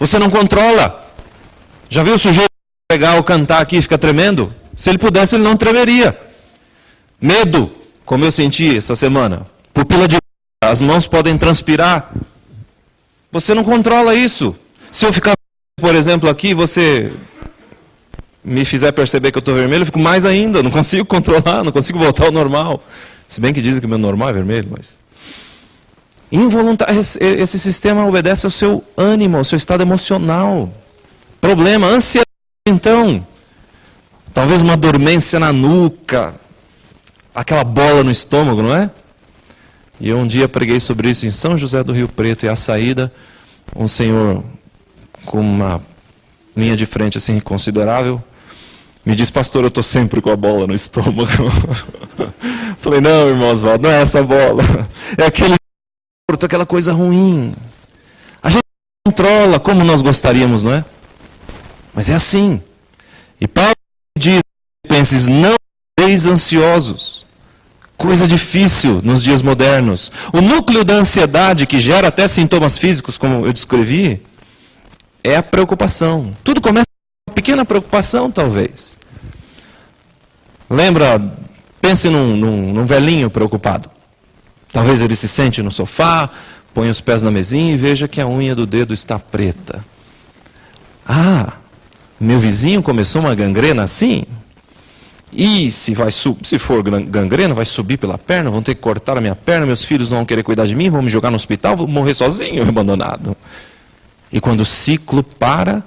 Você não controla. Já viu o sujeito pegar ou cantar aqui e fica tremendo? Se ele pudesse, ele não tremeria. Medo, como eu senti essa semana. Pupila de... As mãos podem transpirar. Você não controla isso. Se eu ficar, por exemplo, aqui e você me fizer perceber que eu estou vermelho, eu fico mais ainda. Não consigo controlar, não consigo voltar ao normal. Se bem que dizem que o meu normal é vermelho, mas... Involuntário, esse sistema obedece ao seu ânimo, ao seu estado emocional. Problema, ansiedade, então. Talvez uma dormência na nuca. Aquela bola no estômago, não é? E eu um dia preguei sobre isso em São José do Rio Preto, e à saída, um senhor com uma linha de frente assim considerável, me disse: pastor, eu estou sempre com a bola no estômago. Falei: não, irmão Oswaldo, não é essa bola. É aquela coisa ruim. A gente não controla como nós gostaríamos, não é? Mas é assim. E Paulo diz: Filipenses, não seis ansiosos. Coisa difícil nos dias modernos. O núcleo da ansiedade, que gera até sintomas físicos, como eu descrevi, é a preocupação. Tudo começa com uma pequena preocupação, talvez. Lembra, pense num velhinho preocupado. Talvez ele se sente no sofá, põe os pés na mesinha e veja que a unha do dedo está preta. Ah, meu vizinho começou uma gangrena assim? E se for gangrena, vai subir pela perna, vão ter que cortar a minha perna, meus filhos não vão querer cuidar de mim, vão me jogar no hospital, vou morrer sozinho, abandonado. E quando o ciclo para,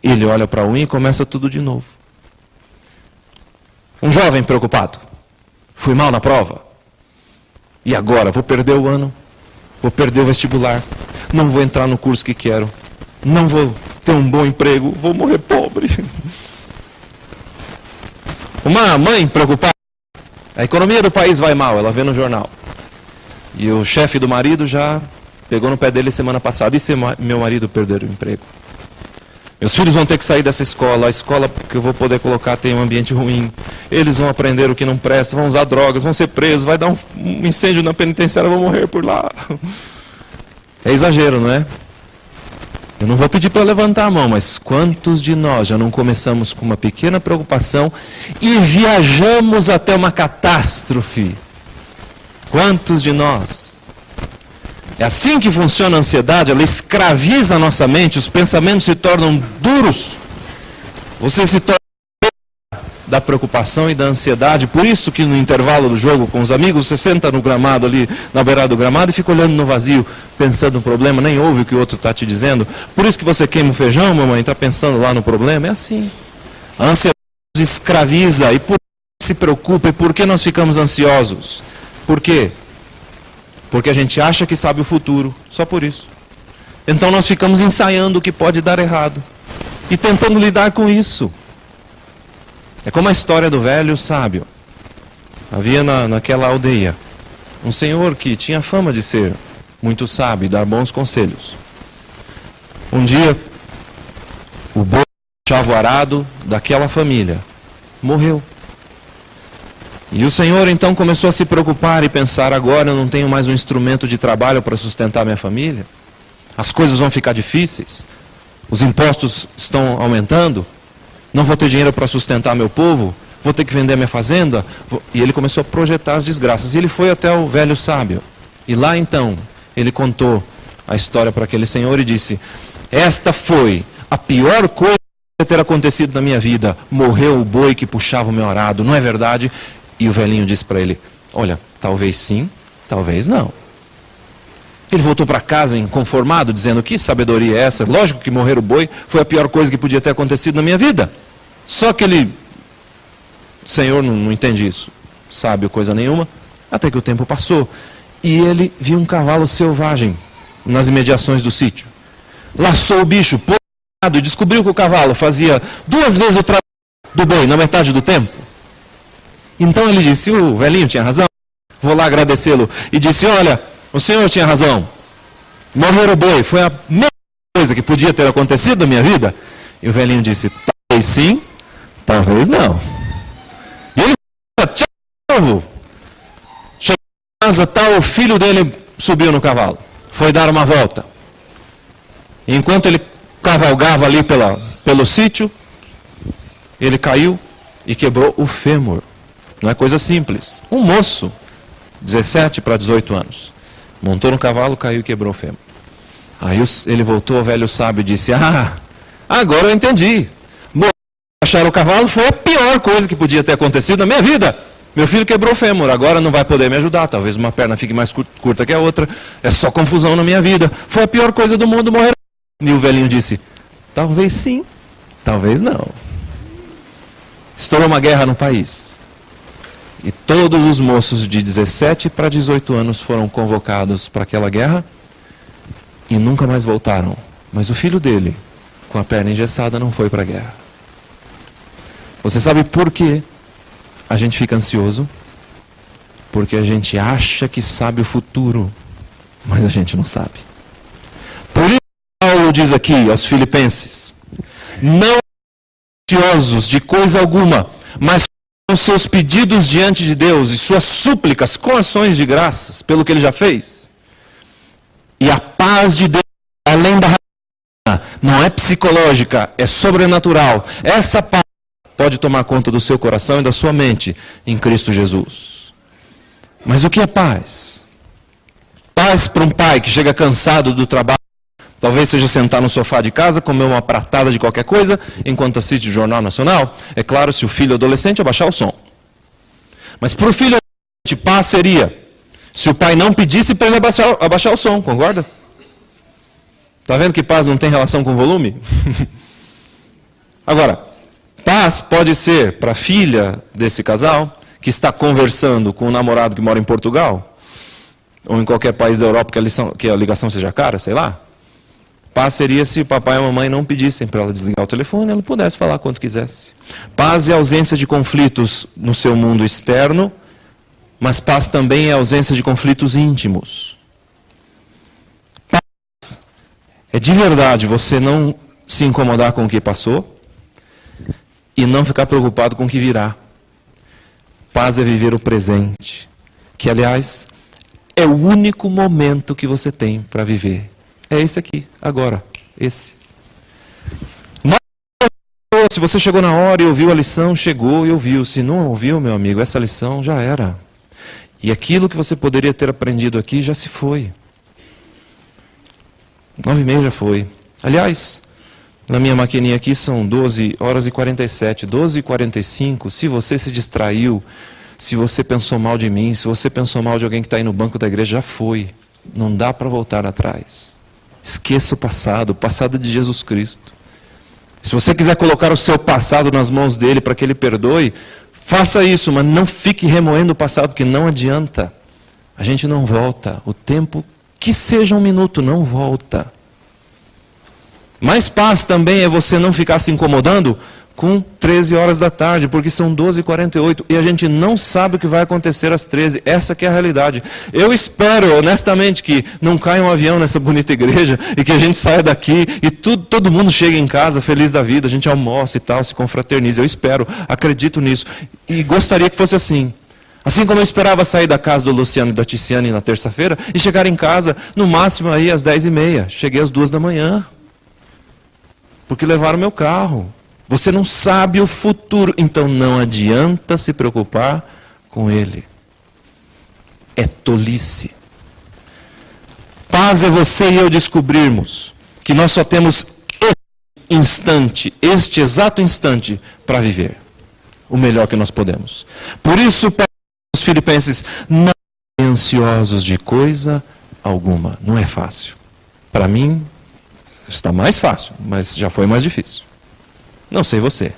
ele olha para a unha e começa tudo de novo. Um jovem preocupado. Fui mal na prova. E agora? Vou perder o ano. Vou perder o vestibular. Não vou entrar no curso que quero. Não vou ter um bom emprego. Vou morrer pobre. Uma mãe preocupada. A economia do país vai mal, ela vê no jornal. E o chefe do marido já pegou no pé dele semana passada. E se meu marido perder o emprego? Meus filhos vão ter que sair dessa escola. A escola que eu vou poder colocar tem um ambiente ruim. Eles vão aprender o que não presta, vão usar drogas, vão ser presos, vai dar um incêndio na penitenciária, vão morrer por lá. É exagero, não é? Eu não vou pedir para levantar a mão, mas quantos de nós já não começamos com uma pequena preocupação e viajamos até uma catástrofe? Quantos de nós? É assim que funciona a ansiedade, ela escraviza a nossa mente, os pensamentos se tornam duros. Você se torna da preocupação e da ansiedade. Por isso que no intervalo do jogo com os amigos, você senta no gramado ali, na beirada do gramado, e fica olhando no vazio, pensando no problema, nem ouve o que o outro está te dizendo. Por isso que você queima o feijão, mamãe, está pensando lá no problema. É assim. A ansiedade nos escraviza. E por que se preocupa? E por que nós ficamos ansiosos? Por quê? Porque a gente acha que sabe o futuro. Só por isso. Então nós ficamos ensaiando o que pode dar errado. E tentando lidar com isso. É como a história do velho sábio. Havia naquela aldeia um senhor que tinha fama de ser muito sábio e dar bons conselhos. Um dia, o boi puxava o arado daquela família morreu. E o senhor então começou a se preocupar e pensar: agora eu não tenho mais um instrumento de trabalho para sustentar minha família. As coisas vão ficar difíceis. Os impostos estão aumentando. Não vou ter dinheiro para sustentar meu povo, vou ter que vender minha fazenda. E ele começou a projetar as desgraças. E ele foi até o velho sábio. E lá então, ele contou a história para aquele senhor e disse: esta foi a pior coisa que pode ter acontecido na minha vida. Morreu o boi que puxava o meu arado, não é verdade? E o velhinho disse para ele: olha, talvez sim, talvez não. Ele voltou para casa inconformado, dizendo: que sabedoria é essa? Lógico que morrer o boi foi a pior coisa que podia ter acontecido na minha vida. Só que o senhor não entende isso, sábio coisa nenhuma, até que o tempo passou. E ele viu um cavalo selvagem nas imediações do sítio. Laçou o bicho, pôs e descobriu que o cavalo fazia 2 vezes o trabalho do boi na metade do tempo. Então ele disse: o velhinho tinha razão, vou lá agradecê-lo. E disse: olha, o senhor tinha razão. Morrer o boi foi a melhor coisa que podia ter acontecido na minha vida. E o velhinho disse: talvez sim, talvez não. E ele de novo. Chegou em casa, tal, o filho dele subiu no cavalo. Foi dar uma volta. E enquanto ele cavalgava ali pelo sítio, ele caiu e quebrou o fêmur. Não é coisa simples. Um moço, 17 para 18 anos, montou no cavalo, caiu e quebrou o fêmur. Aí ele voltou ao velho sábio e disse: agora eu entendi. Achar o cavalo foi a pior coisa que podia ter acontecido na minha vida. Meu filho quebrou o fêmur, agora não vai poder me ajudar. Talvez uma perna fique mais curta que a outra. É só confusão na minha vida. Foi a pior coisa do mundo morrer. E o velhinho disse: talvez sim, talvez não. Estourou uma guerra no país. E todos os moços de 17 para 18 anos foram convocados para aquela guerra e nunca mais voltaram. Mas o filho dele, com a perna engessada, não foi para a guerra. Você sabe por que a gente fica ansioso? Porque a gente acha que sabe o futuro, mas a gente não sabe. Por isso Paulo diz aqui aos Filipenses: não ansiosos de coisa alguma, mas com seus pedidos diante de Deus e suas súplicas com ações de graças pelo que ele já fez. E a paz de Deus, além da razão, não é psicológica, é sobrenatural. Essa paz pode tomar conta do seu coração e da sua mente em Cristo Jesus. Mas o que é paz? Paz para um pai que chega cansado do trabalho, talvez seja sentar no sofá de casa, comer uma pratada de qualquer coisa, enquanto assiste o Jornal Nacional. É claro, se o filho é adolescente, abaixar o som. Mas para o filho adolescente, paz seria se o pai não pedisse para ele abaixar o som, concorda? Está vendo que paz não tem relação com volume? Agora, paz pode ser para a filha desse casal, que está conversando com um namorado que mora em Portugal, ou em qualquer país da Europa que a ligação seja cara, sei lá. Paz seria se o papai e a mamãe não pedissem para ela desligar o telefone, ela pudesse falar quanto quisesse. Paz é a ausência de conflitos no seu mundo externo, mas paz também é a ausência de conflitos íntimos. Paz é de verdade você não se incomodar com o que passou e não ficar preocupado com o que virá. Paz é viver o presente, que aliás é o único momento que você tem para viver. É esse aqui, agora, esse. Mas, se você chegou na hora e ouviu a lição, chegou e ouviu. Se não ouviu, meu amigo, essa lição já era. E aquilo que você poderia ter aprendido aqui já se foi. 9h30 já foi. Aliás, na minha maquininha aqui são 12h47, 12h45. Se você se distraiu, se você pensou mal de mim, se você pensou mal de alguém que está aí no banco da igreja, já foi. Não dá para voltar atrás. Esqueça o passado de Jesus Cristo. Se você quiser colocar o seu passado nas mãos dele para que ele perdoe, faça isso, mas não fique remoendo o passado, porque não adianta. A gente não volta. O tempo, que seja um minuto, não volta. Mas paz também é você não ficar se incomodando com 13 horas da tarde, porque são 12h48 e a gente não sabe o que vai acontecer às 13. Essa que é a realidade. Eu espero, honestamente, que não caia um avião nessa bonita igreja e que a gente saia daqui e todo mundo chegue em casa feliz da vida, a gente almoça e tal, se confraterniza. Eu espero, acredito nisso e gostaria que fosse assim. Assim como eu esperava sair da casa do Luciano e da Ticiane na terça-feira e chegar em casa no máximo aí às 10h30. Cheguei às 2h, porque levaram meu carro. Você não sabe o futuro, então não adianta se preocupar com ele. É tolice. Paz é você e eu descobrirmos que nós só temos este exato instante para viver o melhor que nós podemos. Por isso, os Filipenses, não sejam ansiosos de coisa alguma. Não é fácil. Para mim, está mais fácil, mas já foi mais difícil. Não sei você.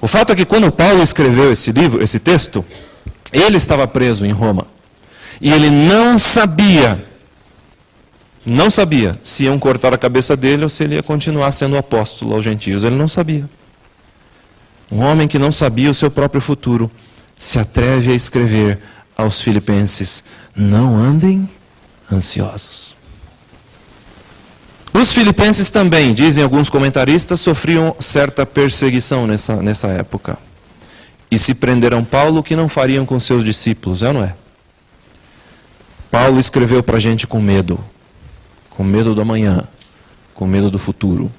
O fato é que quando Paulo escreveu esse livro, esse texto, ele estava preso em Roma. E ele não sabia se iam cortar a cabeça dele ou se ele ia continuar sendo apóstolo aos gentios. Ele não sabia. Um homem que não sabia o seu próprio futuro se atreve a escrever aos Filipenses: não andem ansiosos. Os filipenses também, dizem alguns comentaristas, sofriam certa perseguição nessa época. E se prenderam Paulo, o que não fariam com seus discípulos, é ou não é? Paulo escreveu para a gente com medo do amanhã, com medo do futuro.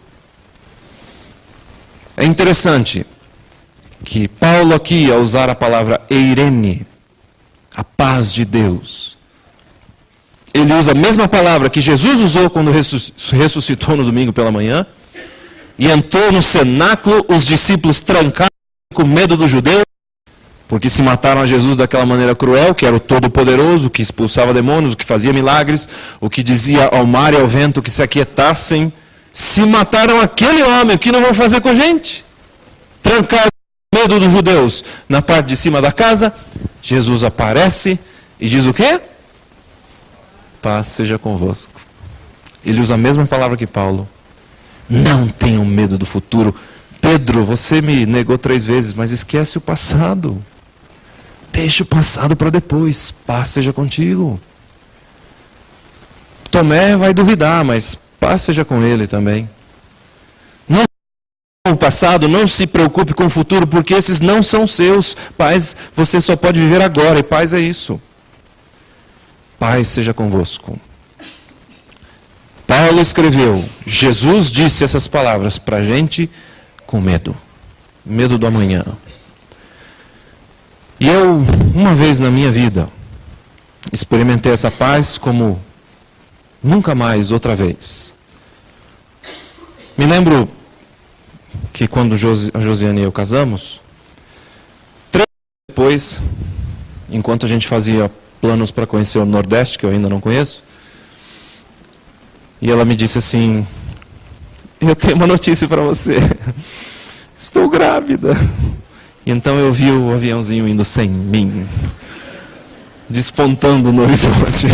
É interessante que Paulo aqui, ao usar a palavra eirene, a paz de Deus, ele usa a mesma palavra que Jesus usou quando ressuscitou no domingo pela manhã, e entrou no cenáculo, os discípulos trancados com medo dos judeus, porque se mataram a Jesus daquela maneira cruel, que era o Todo-Poderoso, que expulsava demônios, o que fazia milagres, o que dizia ao mar e ao vento que se aquietassem. Se mataram aquele homem, o que não vão fazer com a gente? Trancados com medo dos judeus na parte de cima da casa, Jesus aparece e diz o quê? Paz seja convosco. Ele usa a mesma palavra que Paulo. Não tenham medo do futuro. Pedro, você me negou 3 vezes, mas esquece o passado. Deixa o passado para depois. Paz seja contigo. Tomé vai duvidar, mas paz seja com ele também. Não com o passado, não se preocupe com o futuro, porque esses não são seus. Paz, você só pode viver agora, e paz é isso. Paz seja convosco. Paulo escreveu, Jesus disse essas palavras para a gente com medo. Medo do amanhã. E eu, uma vez na minha vida, experimentei essa paz como nunca mais outra vez. Me lembro que quando a Josiane e eu casamos, 3 anos depois, enquanto a gente fazia planos para conhecer o Nordeste, que eu ainda não conheço, e ela me disse assim, eu tenho uma notícia para você, estou grávida. E então eu vi o aviãozinho indo sem mim, despontando no horizonte,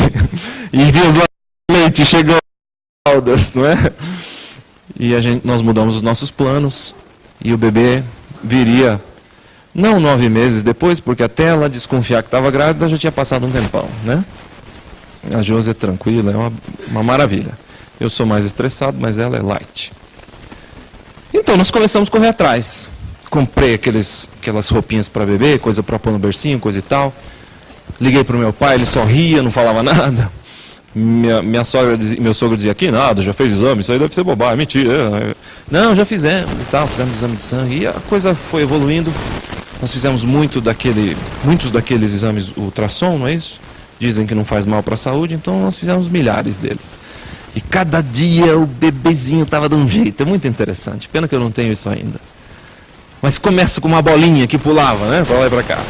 e vi os leite chegando, não é? E nós mudamos os nossos planos, e o bebê viria, não 9 meses depois, porque até ela desconfiar que estava grávida, já tinha passado um tempão, né? A Josi é tranquila, é uma maravilha. Eu sou mais estressado, mas ela é light. Então, nós começamos a correr atrás. Comprei aquelas roupinhas para bebê, coisa para pôr no bercinho, coisa e tal. Liguei para o meu pai, ele só ria, não falava nada. Meu sogro dizia, que nada, já fez exame, isso aí deve ser bobagem, mentira. Não, já fizemos e tal, fizemos exame de sangue. E a coisa foi evoluindo. Nós fizemos muitos daqueles exames ultrassom, não é isso? Dizem que não faz mal para a saúde, então nós fizemos milhares deles. E cada dia o bebezinho estava de um jeito, é muito interessante. Pena que eu não tenho isso ainda. Mas começa com uma bolinha que pulava, né? Para lá e para cá.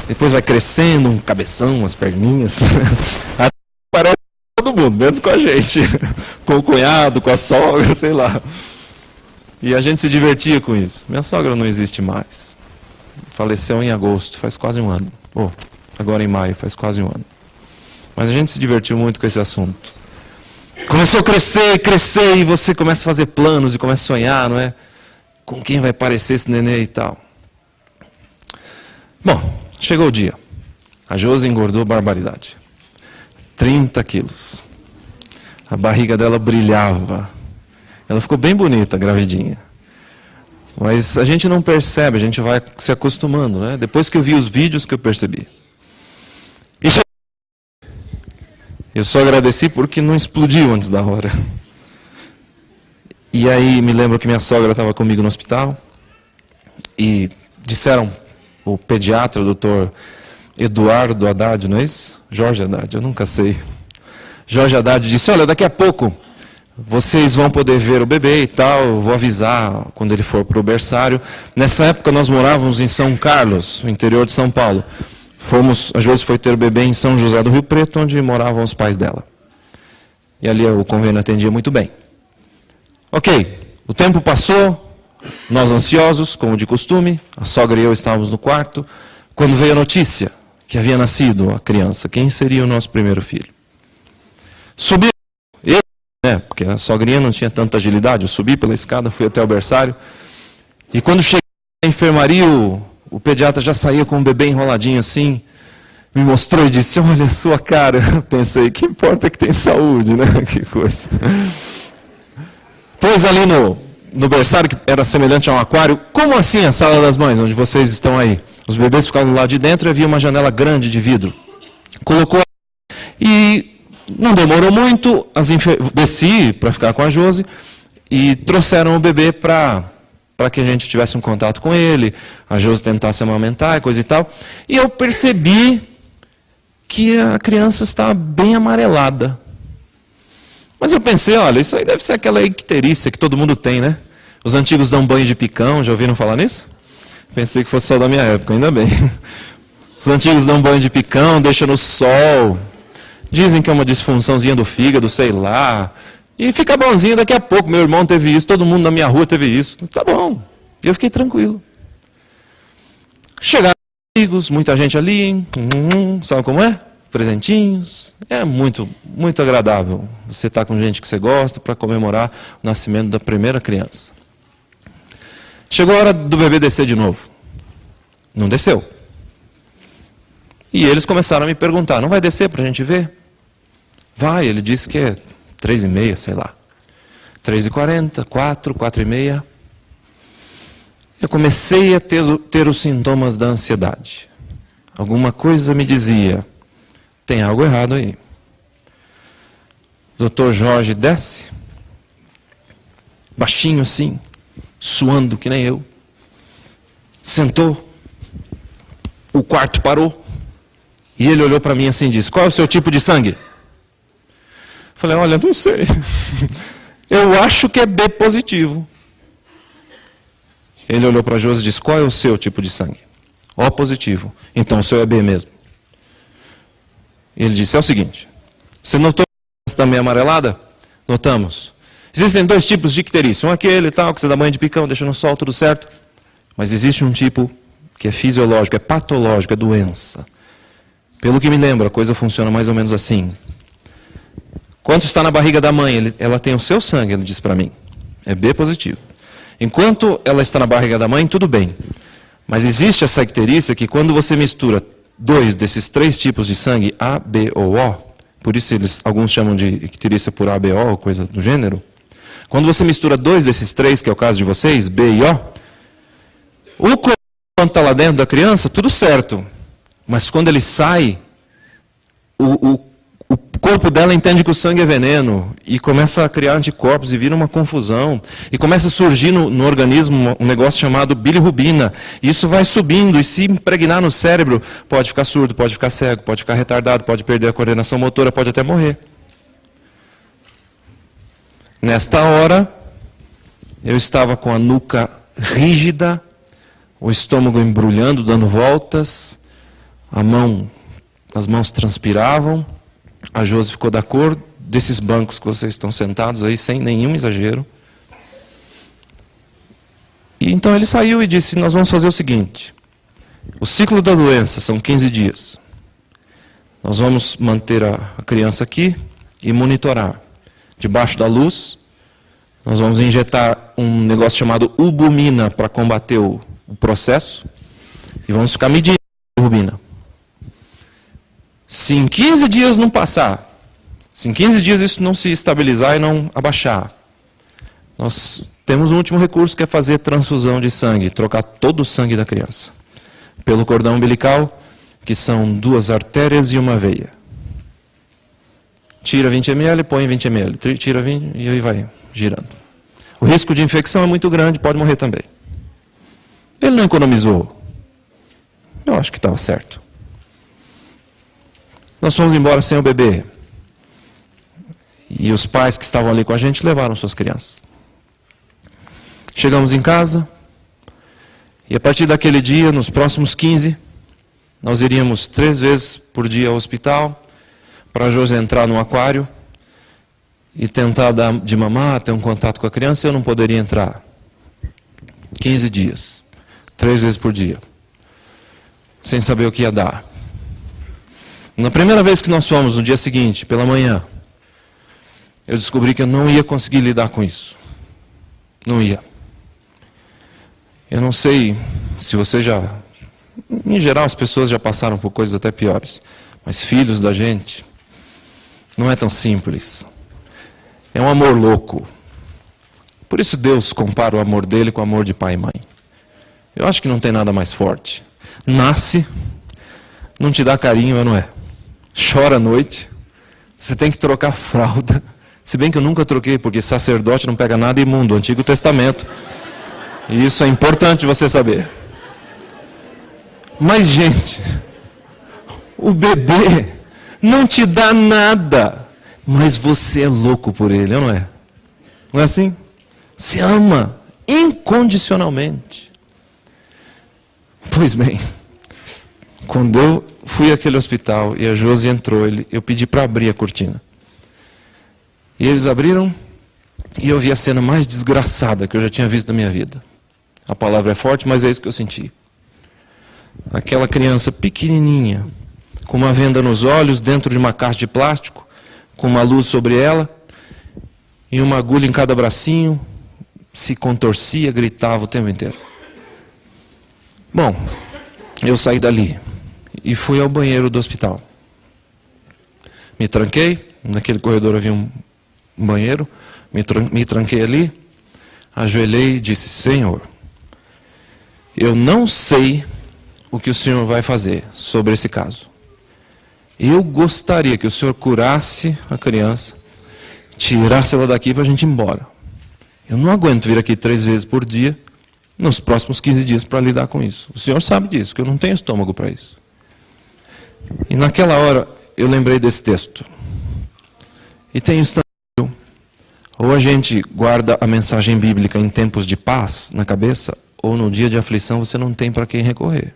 Depois vai crescendo, um cabeção, umas perninhas. Até parece todo mundo, menos com a gente. Com o cunhado, com a sogra, sei lá. E a gente se divertia com isso. Minha sogra não existe mais. Faleceu em agosto, faz quase um ano. Agora em maio, faz quase um ano. Mas a gente se divertiu muito com esse assunto. Começou a crescer, e você começa a fazer planos e começa a sonhar, não é? Com quem vai parecer esse nenê e tal. Bom, chegou o dia. A Josi engordou barbaridade. 30 quilos. A barriga dela brilhava. Ela ficou bem bonita, gravidinha. Mas a gente não percebe, a gente vai se acostumando, né? Depois que eu vi os vídeos que eu percebi. Eu só agradeci porque não explodiu antes da hora. E aí me lembro que minha sogra estava comigo no hospital e disseram, o pediatra, o doutor Eduardo Haddad, não é isso? Jorge Haddad, eu nunca sei. Jorge Haddad disse, olha, daqui a pouco vocês vão poder ver o bebê e tal, eu vou avisar quando ele for para o berçário. Nessa época nós morávamos em São Carlos, no interior de São Paulo. A Josi foi ter o bebê em São José do Rio Preto, onde moravam os pais dela. E ali o convênio atendia muito bem. Ok, o tempo passou, nós ansiosos, como de costume, a sogra e eu estávamos no quarto, quando veio a notícia que havia nascido a criança. Quem seria o nosso primeiro filho? Subi, porque a sogrinha não tinha tanta agilidade, eu subi pela escada, fui até o berçário, e quando cheguei na enfermaria, o pediatra já saía com o bebê enroladinho assim, me mostrou e disse, olha a sua cara. Eu pensei, que importa que tem saúde, né? Que coisa. Pois ali no berçário, que era semelhante a um aquário, como assim a sala das mães, onde vocês estão aí? Os bebês ficavam do lado de dentro e havia uma janela grande de vidro. Colocou e não demorou muito, desci para ficar com a Josi e trouxeram o bebê para para que a gente tivesse um contato com ele, a Josi tentasse amamentar e coisa e tal. E eu percebi que a criança estava bem amarelada. Mas eu pensei, olha, isso aí deve ser aquela icterícia que todo mundo tem, né? Os antigos dão banho de picão, já ouviram falar nisso? Pensei que fosse só da minha época, ainda bem. Os antigos dão banho de picão, deixam no sol. Dizem que é uma disfunçãozinha do fígado, sei lá. E fica bonzinho daqui a pouco. Meu irmão teve isso, todo mundo na minha rua teve isso. Tá bom. E eu fiquei tranquilo. Chegaram amigos, muita gente ali. Sabe como é? Presentinhos. É muito, muito agradável. Você está com gente que você gosta para comemorar o nascimento da primeira criança. Chegou a hora do bebê descer de novo. Não desceu. E eles começaram a me perguntar, não vai descer para a gente ver? Vai, ele disse que é 3h30, sei lá. 3h40, 4, 4h30. Eu comecei a ter os sintomas da ansiedade. Alguma coisa me dizia, tem algo errado aí. Dr. Jorge desce, baixinho assim, suando que nem eu. Sentou, o quarto parou, e ele olhou para mim assim e disse, qual é o seu tipo de sangue? Falei, olha, não sei. Eu acho que é B positivo. Ele olhou para a Josi e disse, qual é o seu tipo de sangue? O positivo. Então o seu é B mesmo. Ele disse, é o seguinte, você notou a também amarelada? Notamos. Existem 2 tipos de icterícia. Um aquele e tal, que você dá banho de picão, deixa no sol, tudo certo. Mas existe um tipo que é fisiológico, é patológico, é doença. Pelo que me lembro, a coisa funciona mais ou menos assim. Enquanto está na barriga da mãe, ela tem o seu sangue, ele disse para mim. É B positivo. Enquanto ela está na barriga da mãe, tudo bem. Mas existe essa icterícia que quando você mistura 2 desses 3 tipos de sangue, A, B ou O, por isso alguns chamam de icterícia por A, B, O, ou coisa do gênero. Quando você mistura 2 desses 3, que é o caso de vocês, B e O, o clorofórmio está lá dentro da criança, tudo certo. Mas quando ele sai, o corpo dela entende que o sangue é veneno e começa a criar anticorpos e vira uma confusão. E começa a surgir no organismo um negócio chamado bilirrubina. E isso vai subindo e se impregnar no cérebro, pode ficar surdo, pode ficar cego, pode ficar retardado, pode perder a coordenação motora, pode até morrer. Nesta hora, eu estava com a nuca rígida, o estômago embrulhando, dando voltas, as mãos transpiravam. A Josi ficou da cor desses bancos que vocês estão sentados aí, sem nenhum exagero. E então ele saiu e disse, nós vamos fazer o seguinte, o ciclo da doença são 15 dias. Nós vamos manter a criança aqui e monitorar. Debaixo da luz, nós vamos injetar um negócio chamado ubumina para combater o processo. E vamos ficar medindo a bilirrubina. Se em 15 dias não passar, se em 15 dias isso não se estabilizar e não abaixar, nós temos um último recurso que é fazer transfusão de sangue, trocar todo o sangue da criança. Pelo cordão umbilical, que são 2 artérias e uma veia. Tira 20 ml, põe 20 ml, tira 20 e aí vai girando. O risco de infecção é muito grande, pode morrer também. Ele não economizou. Eu acho que estava certo. Nós fomos embora sem o bebê. E os pais que estavam ali com a gente levaram suas crianças. Chegamos em casa. E a partir daquele dia, nos próximos 15, nós iríamos 3 vezes por dia ao hospital, para a Josi entrar no aquário e tentar dar de mamar, ter um contato com a criança, eu não poderia entrar. 15 dias. 3 vezes por dia. Sem saber o que ia dar. Na primeira vez que nós fomos, no dia seguinte, pela manhã, eu descobri que eu não ia conseguir lidar com isso. Não ia. Eu não sei se você já... Em geral, as pessoas já passaram por coisas até piores. Mas filhos da gente, não é tão simples. É um amor louco. Por isso Deus compara o amor dele com o amor de pai e mãe. Eu acho que não tem nada mais forte. Nasce, não te dá carinho, não é? Chora à noite, você tem que trocar fralda. Se bem que eu nunca troquei, porque sacerdote não pega nada imundo, Antigo Testamento. Isso é importante você saber. Mas, gente, o bebê não te dá nada, mas você é louco por ele, não é? Não é assim? Você ama incondicionalmente. Pois bem, quando eu fui àquele hospital e a Josi entrou, eu pedi para abrir a cortina. E eles abriram e eu vi a cena mais desgraçada que eu já tinha visto na minha vida. A palavra é forte, mas é isso que eu senti. Aquela criança pequenininha, com uma venda nos olhos, dentro de uma caixa de plástico, com uma luz sobre ela, e uma agulha em cada bracinho, se contorcia, gritava o tempo inteiro. Bom, eu saí dali e fui ao banheiro do hospital. Me tranquei, naquele corredor havia um banheiro, me tranquei ali, ajoelhei e disse: Senhor, eu não sei o que o Senhor vai fazer sobre esse caso. Eu gostaria que o Senhor curasse a criança, tirasse ela daqui para a gente ir embora. Eu não aguento vir aqui 3 vezes por dia, nos próximos 15 dias, para lidar com isso. O Senhor sabe disso, que eu não tenho estômago para isso. E naquela hora, eu lembrei desse texto. E tem instante, ou a gente guarda a mensagem bíblica em tempos de paz na cabeça, ou no dia de aflição você não tem para quem recorrer.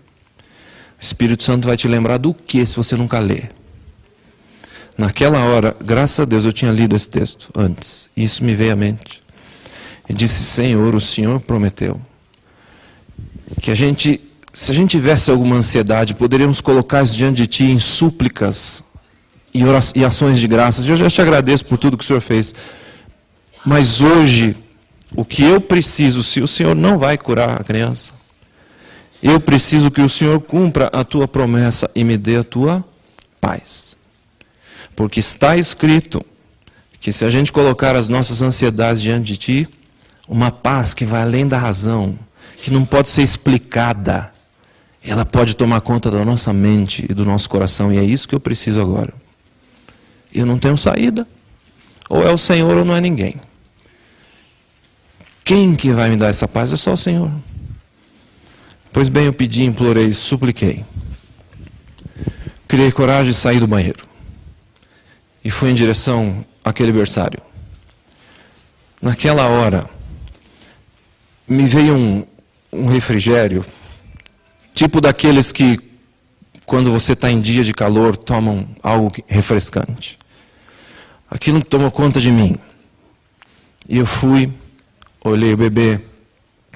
O Espírito Santo vai te lembrar do que se você nunca ler. Naquela hora, graças a Deus, eu tinha lido esse texto antes. E isso me veio à mente. E disse: Senhor, o Senhor prometeu que se a gente tivesse alguma ansiedade, poderíamos colocar isso diante de Ti em súplicas e ações de graças. Eu já te agradeço por tudo que o Senhor fez. Mas hoje, o que eu preciso, se o Senhor não vai curar a criança, eu preciso que o Senhor cumpra a Tua promessa e me dê a Tua paz. Porque está escrito que se a gente colocar as nossas ansiedades diante de Ti, uma paz que vai além da razão, que não pode ser explicada, ela pode tomar conta da nossa mente e do nosso coração, e é isso que eu preciso agora. Eu não tenho saída, ou é o Senhor ou não é ninguém. Quem que vai me dar essa paz? É só o Senhor. Pois bem, eu pedi, implorei, supliquei. Criei coragem e saí do banheiro. E fui em direção àquele berçário. Naquela hora, me veio um refrigério, tipo daqueles que, quando você está em dia de calor, tomam algo refrescante. Aquilo tomou conta de mim. E eu fui, olhei o bebê,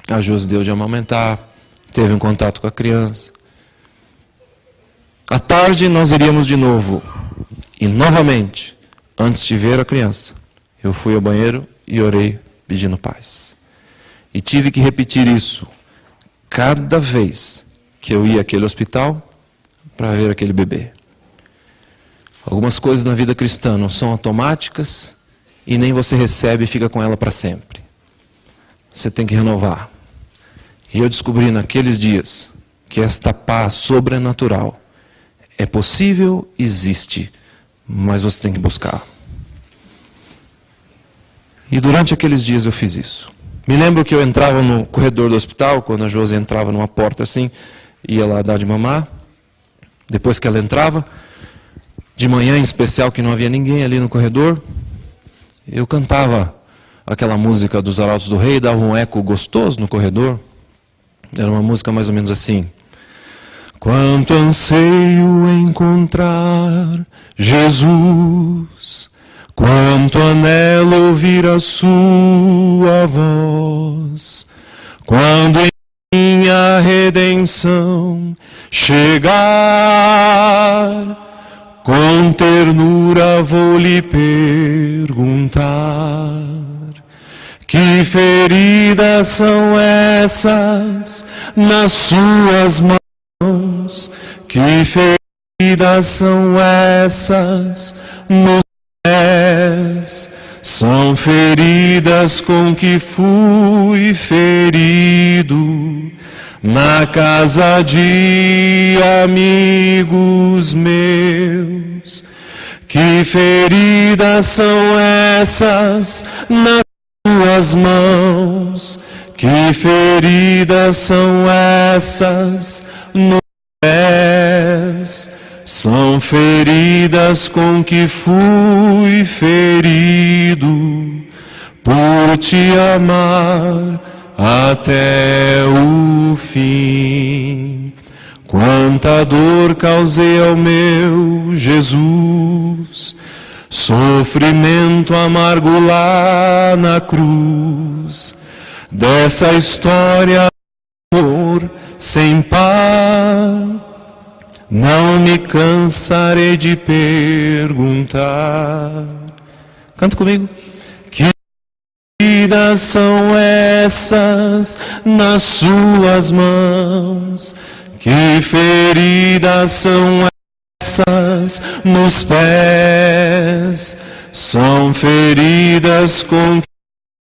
a Josi deu de amamentar, teve um contato com a criança. À tarde nós iríamos de novo. E novamente, antes de ver a criança, eu fui ao banheiro e orei pedindo paz. E tive que repetir isso cada vez que eu ia àquele hospital para ver aquele bebê. Algumas coisas na vida cristã não são automáticas e nem você recebe e fica com ela para sempre. Você tem que renovar. E eu descobri naqueles dias que esta paz sobrenatural é possível, existe, mas você tem que buscar. E durante aqueles dias eu fiz isso. Me lembro que eu entrava no corredor do hospital, quando a Josi entrava numa porta assim, ia lá dar de mamar. Depois que ela entrava, de manhã em especial, que não havia ninguém ali no corredor, eu cantava aquela música dos Arautos do Rei, dava um eco gostoso no corredor. Era uma música mais ou menos assim: quanto anseio encontrar Jesus, quanto anelo ouvir a sua voz, quando em minha redenção chegar, com ternura vou lhe perguntar: que feridas são essas nas suas mãos? Que feridas são essas nos pés? São feridas com que fui ferido na casa de amigos meus. Que feridas são essas nas suas mãos. Que feridas são essas nos pés? São feridas com que fui ferido por te amar até o fim. Quanta dor causei ao meu Jesus, sofrimento amargo lá na cruz. Dessa história de amor sem par, não me cansarei de perguntar. Canta comigo. Que feridas são essas nas suas mãos? Que feridas são essas nos pés? São feridas com que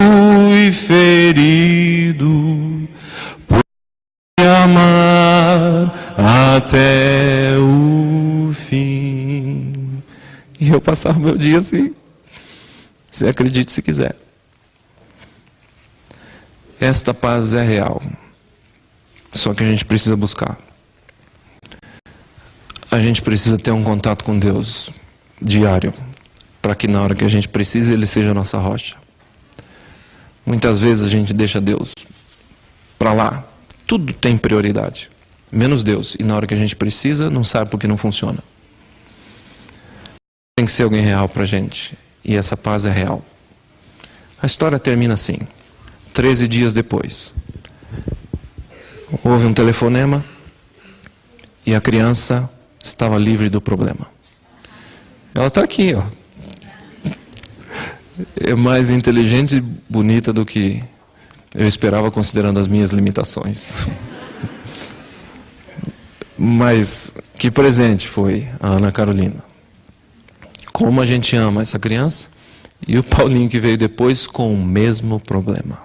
fui ferido por te amar até o fim. E eu passava o meu dia assim. Você acredite se quiser. Esta paz é real. Só que a gente precisa buscar. A gente precisa ter um contato com Deus diário, para que na hora que a gente precisa, Ele seja a nossa rocha. Muitas vezes a gente deixa Deus para lá. Tudo tem prioridade, menos Deus. E na hora que a gente precisa, não sabe porque não funciona. Tem que ser alguém real para a gente. E essa paz é real. A história termina assim. 13 dias depois, houve um telefonema e a criança estava livre do problema. Ela está aqui, ó. É mais inteligente e bonita do que eu esperava, considerando as minhas limitações. Mas que presente foi a Ana Carolina. Como a gente ama essa criança. E o Paulinho, que veio depois com o mesmo problema.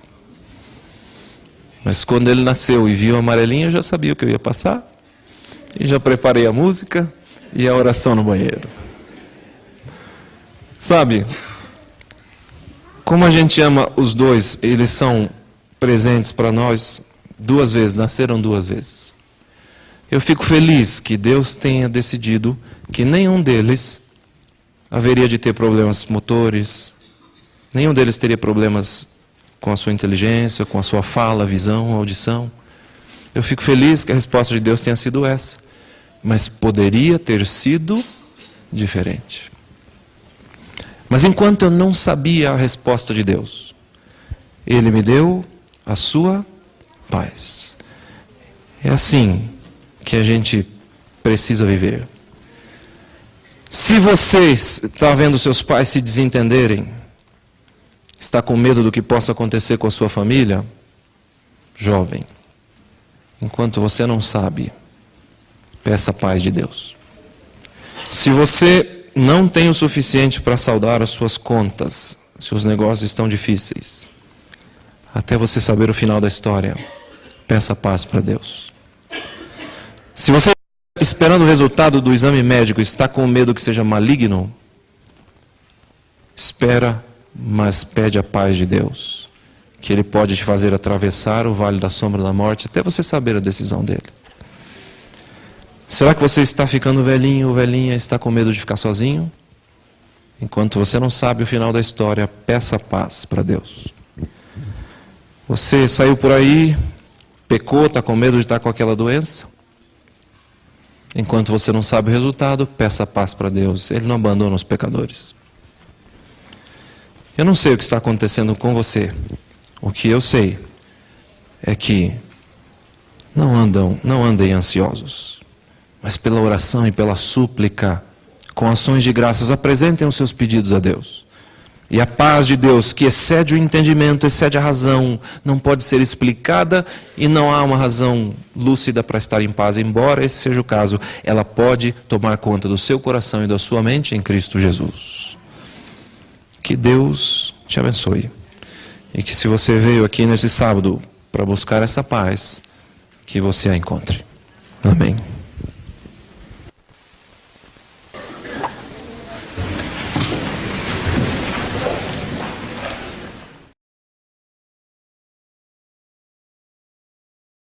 Mas quando ele nasceu e viu a amarelinha, eu já sabia o que eu ia passar. E já preparei a música e a oração no banheiro. Sabe, como a gente ama os dois, eles são presentes para nós 2 vezes, nasceram 2 vezes. Eu fico feliz que Deus tenha decidido que nenhum deles haveria de ter problemas motores, nenhum deles teria problemas com a sua inteligência, com a sua fala, visão, audição. Eu fico feliz que a resposta de Deus tenha sido essa, mas poderia ter sido diferente. Mas enquanto eu não sabia a resposta de Deus, Ele me deu a sua paz. É assim que a gente precisa viver. Se você está vendo seus pais se desentenderem, está com medo do que possa acontecer com a sua família, jovem, enquanto você não sabe, peça a paz de Deus. Se você não tem o suficiente para saldar as suas contas, se os negócios estão difíceis, até você saber o final da história, peça paz para Deus. Se você, esperando o resultado do exame médico, está com medo que seja maligno, espera, mas pede a paz de Deus, que Ele pode te fazer atravessar o vale da sombra da morte, até você saber a decisão dele. Será que você está ficando velhinho ou velhinha, está com medo de ficar sozinho? Enquanto você não sabe o final da história, peça paz para Deus. Você saiu por aí, pecou, está com medo de estar com aquela doença? Enquanto você não sabe o resultado, peça paz para Deus. Ele não abandona os pecadores. Eu não sei o que está acontecendo com você. O que eu sei é que não andem ansiosos, mas pela oração e pela súplica, com ações de graças, apresentem os seus pedidos a Deus. E a paz de Deus, que excede o entendimento, excede a razão, não pode ser explicada e não há uma razão lúcida para estar em paz. Embora esse seja o caso, ela pode tomar conta do seu coração e da sua mente em Cristo Jesus. Que Deus te abençoe. E que se você veio aqui nesse sábado para buscar essa paz, que você a encontre. Amém.